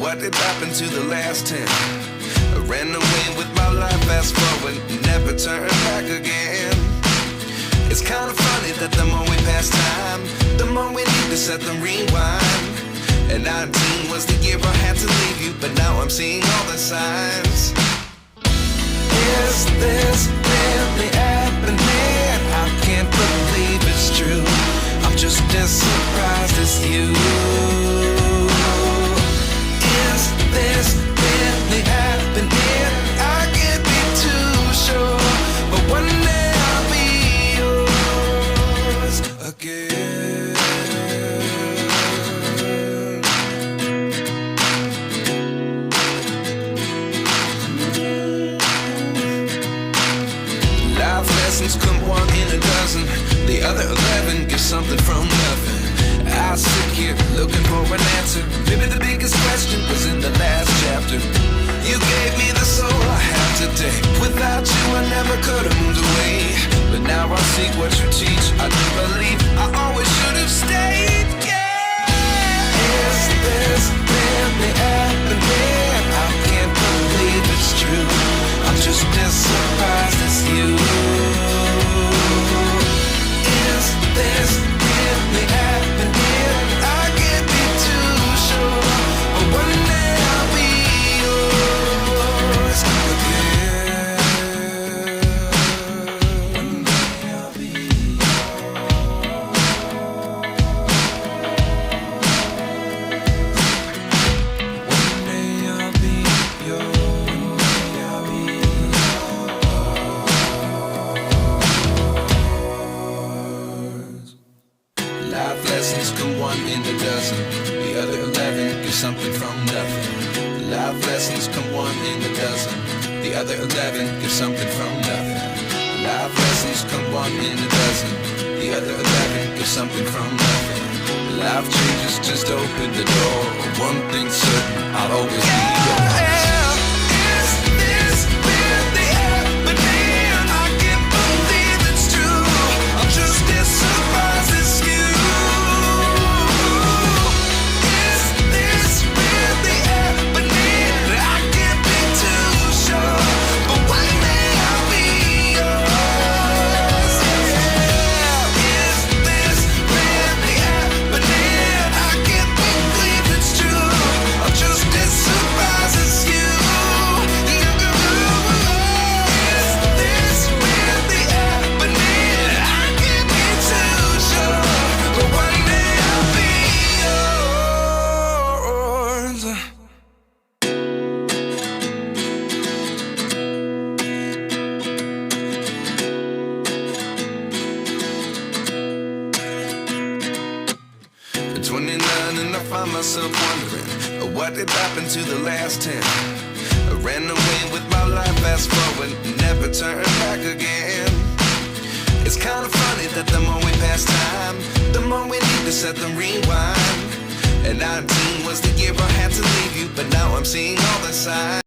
What did happen to the last 10? I ran away with my life, fast forward, never turn back again. It's kind of funny that the more we pass time, the more we need to set them rewind. And 19 was the year I had to leave you, but now I'm seeing all the signs. Is this really happening? I can't believe it's true. I'm just as surprised as you. Is this really happening? I can't be too sure, but one day I'll be yours again. Life lessons come one in a dozen. The other 11 get something from nothing. I sit here looking for an answer. Maybe the biggest question was in the last chapter. You gave me the soul I have today. Without you I never could have moved away. But now I see what you teach. I do believe I always should have stayed. Yeah. Is this really happening? I can't believe it's true. I'm just as surprised as you. Is this really happening? I can't be too sure, but one day I'll be yours again. One day I'll be yours. One day I'll be yours. Life lessons come one in a dozen. The other 11 get something from nothing. Life lessons come one in a dozen. The other 11 get something from nothing. Life lessons come one in a dozen. The other 11 get something from nothing. Life changes just open the door. One thing's certain, I'll always be yours. Is this really happening? I can't believe it's true. I'm just as surprised as you. Is this really happening? I can't be too sure, but one day I'll be yours. Yeah. Is this really happening? I can't believe it's true. I'm just as surprised as you. Is this really happening? I can't be too sure, but one day I'll be yours. At 29 and I find myself wondering, what did happen to the last 10? I ran away with my life, fast forward, never turn back again. It's kind of funny that the more we pass time, the more we need to set them rewind. And 19 was the year I had to leave you, but now I'm seeing all the signs.